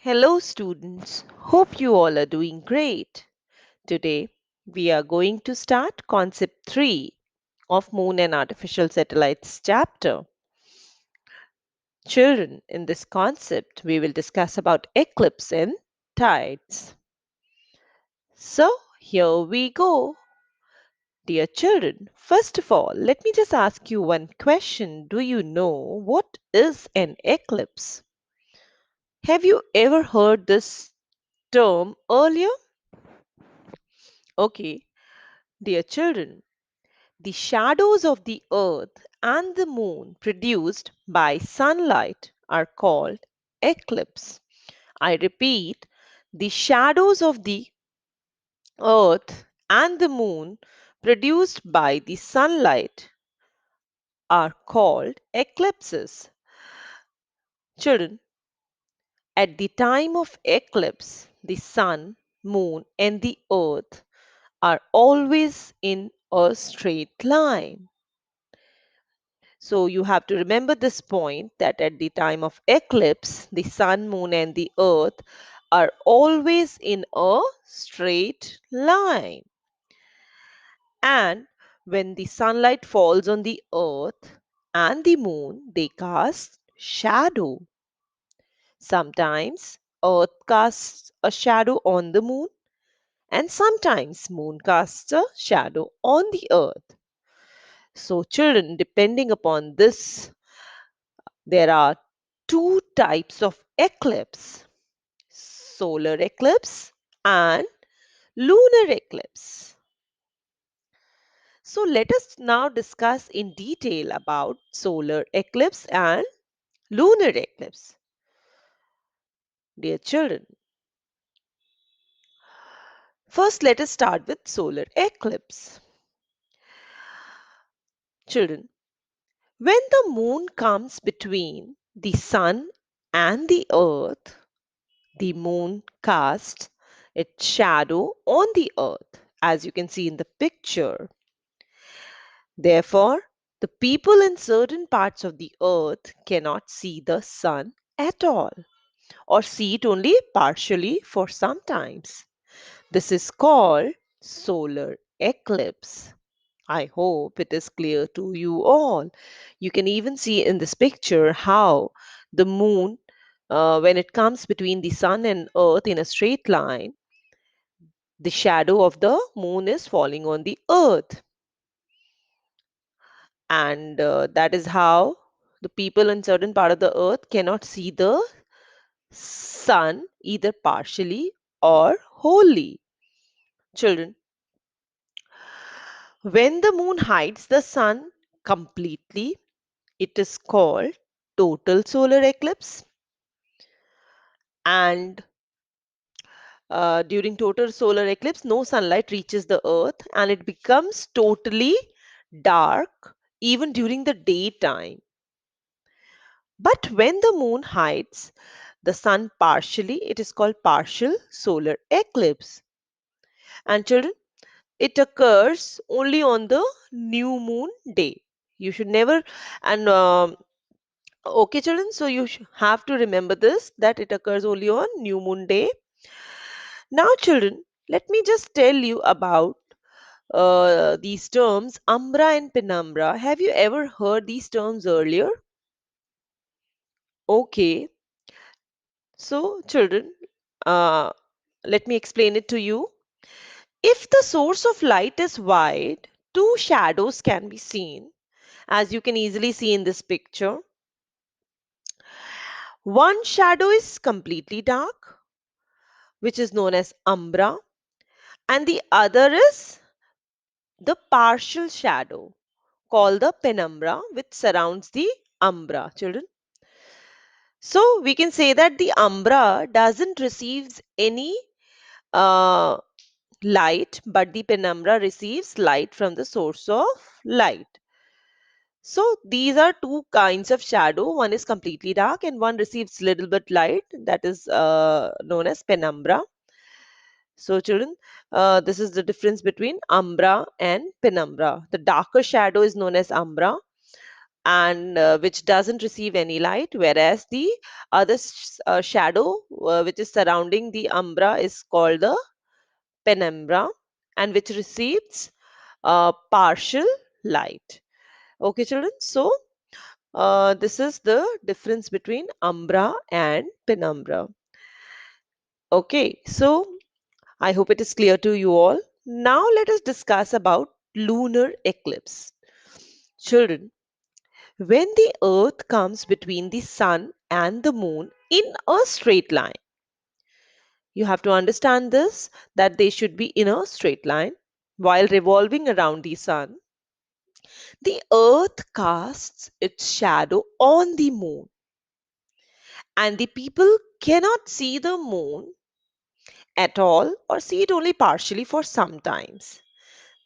Hello, students. Hope you all are doing great. Today, we are going to start Concept 3 of Moon and Artificial Satellites chapter. Children, in this concept, we will discuss about eclipse and tides. So, here we go. Dear children, first of all, let me just ask you one question. Do you know what is an eclipse? Have you ever heard this term earlier? Okay, dear children, the shadows of the earth and the moon produced by sunlight are called eclipse. I repeat, the shadows of the earth and the moon produced by the sunlight are called eclipses. Children, at the time of eclipse, the sun, moon, and the earth are always in a straight line. So you have to remember this point that at the time of eclipse, the sun, moon, and the earth are always in a straight line. And when the sunlight falls on the earth and the moon, they cast shadow. Sometimes earth casts a shadow on the moon, and sometimes moon casts a shadow on the earth. So children, depending upon this, there are two types of eclipse: solar eclipse and lunar eclipse. So let us now discuss in detail about solar eclipse and lunar eclipse. Dear children, first let us start with solar eclipse. Children, when the moon comes between the sun and the earth, the moon casts its shadow on the earth, as you can see in the picture. Therefore, the people in certain parts of the earth cannot see the sun at all, or see it only partially for some times. This is called solar eclipse. I hope it is clear to you all. You can even see in this picture how the moon, when it comes between the sun and earth in a straight line, the shadow of the moon is falling on the earth. And that is how the people in certain part of the earth cannot see the sun either partially or wholly. Children, when the moon hides the sun completely, it is called total solar eclipse. And during total solar eclipse, no sunlight reaches the earth and it becomes totally dark even during the daytime. But when the moon hides the sun partially, it is called partial solar eclipse. And children, it occurs only on the new moon day. You should never, and okay, children, so you have to remember this that it occurs only on new moon day. Now, children, let me just tell you about these terms, umbra and penumbra. Have you ever heard these terms earlier? Okay, so children, uh, let me explain it to you. If the source of light is wide, two shadows can be seen, as you can easily see in this picture. One shadow is completely dark, which is known as umbra, and the other is the partial shadow, called the penumbra, which surrounds the umbra, children. So we can say that the umbra doesn't receive any uh, light, but the penumbra receives light from the source of light. So these are two kinds of shadow. One is completely dark and one receives little bit light. That is known as penumbra. So children, this is the difference between umbra and penumbra. The darker shadow is known as umbra and which doesn't receive any light, whereas the other shadow which is surrounding the umbra is called the penumbra, and which receives partial light. Okay, children. So this is the difference between umbra and penumbra. Okay, so I hope it is clear to you all. Now let us discuss about lunar eclipse. Children, when the earth comes between the sun and the moon in a straight line, you have to understand this, that they should be in a straight line while revolving around the sun. The earth casts its shadow on the moon, and the people cannot see the moon at all or see it only partially for some times.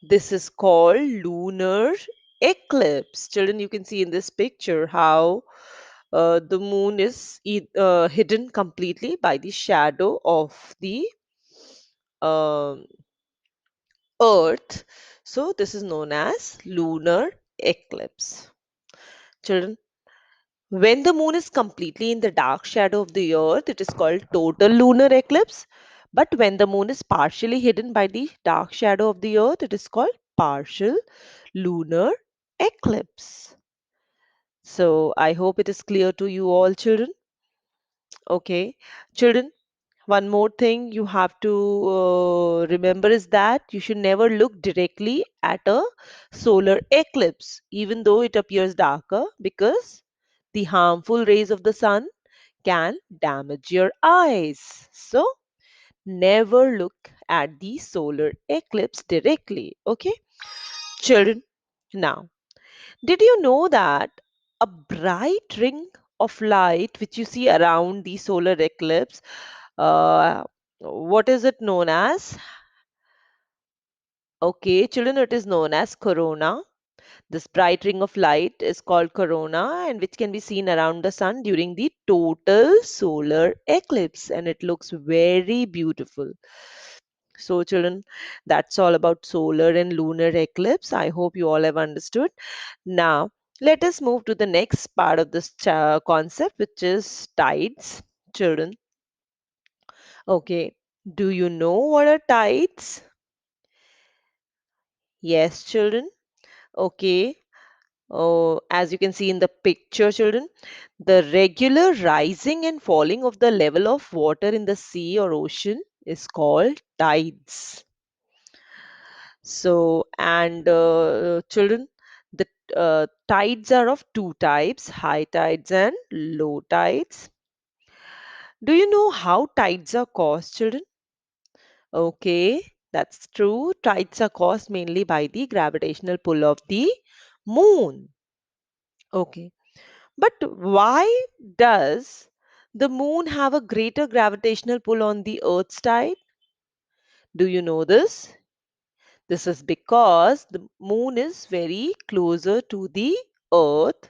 This is called lunar eclipse. Children, you can see in this picture how the moon is hidden completely by the shadow of the um, earth. So, this is known as lunar eclipse. Children, when the moon is completely in the dark shadow of the earth, it is called total lunar eclipse. But when the moon is partially hidden by the dark shadow of the earth, it is called partial lunar eclipse. So I hope it is clear to you all, children. Okay, children, one more thing you have to remember is that you should never look directly at a solar eclipse, even though it appears darker, because the harmful rays of the sun can damage your eyes. So, never look at the solar eclipse directly. Okay, children. Now, did you know that a bright ring of light which you see around the solar eclipse, uh, what is it known as? Okay, children, it is known as corona. This bright ring of light is called corona, and which can be seen around the sun during the total solar eclipse, and it looks very beautiful. So, children, that's all about solar and lunar eclipse. I hope you all have understood. Now, let us move to the next part of this concept, which is tides. Children, okay, do you know what are tides? Yes, children. Okay. Oh, as you can see in the picture, children, the regular rising and falling of the level of water in the sea or ocean is called tides. So, and children, the tides are of two types, high tides and low tides. Do you know how tides are caused, children? Okay, that's true. Tides are caused mainly by the gravitational pull of the moon. Okay. But why does the moon have a greater gravitational pull on the Earth's tide? Do you know this? This is because the moon is very closer to the Earth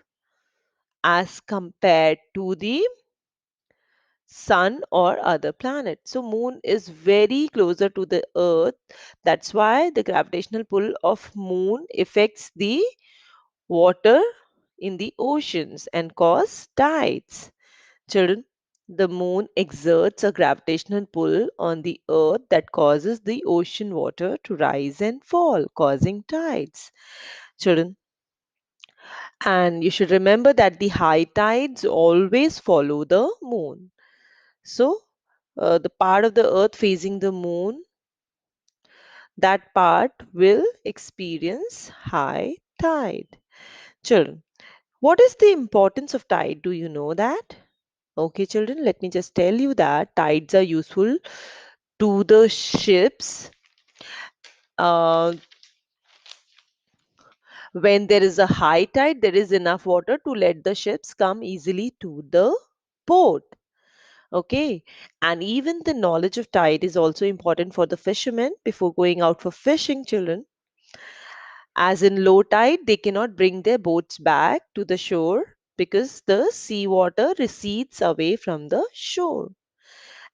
as compared to the sun or other planets. So moon is very closer to the Earth. That's why the gravitational pull of moon affects the water in the oceans and cause tides. Children, the moon exerts a gravitational pull on the earth that causes the ocean water to rise and fall, causing tides. Children, and you should remember that the high tides always follow the moon. So, the part of the earth facing the moon, that part will experience high tide. Children, what is the importance of tide? Do you know that? Okay, children, let me just tell you that tides are useful to the ships uh, when there is a high tide, there is enough water to let the ships come easily to the port. Okay, and even the knowledge of tide is also important for the fishermen before going out for fishing, children. As in low tide, they cannot bring their boats back to the shore because the seawater recedes away from the shore.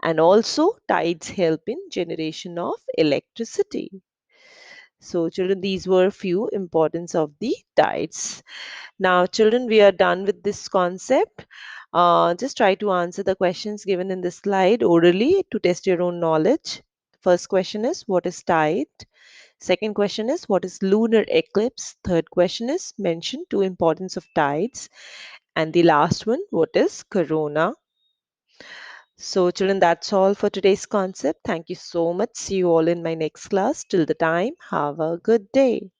And also, tides help in generation of electricity. So, children, these were few importance of the tides. Now, children, we are done with this concept. Just try to answer the questions given in this slide orally to test your own knowledge. First question is, what is tide? Second question is, what is lunar eclipse? Third question is, mention two importance of tides. And the last one, what is corona? So, children, that's all for today's concept. Thank you so much. See you all in my next class. Till the time, have a good day.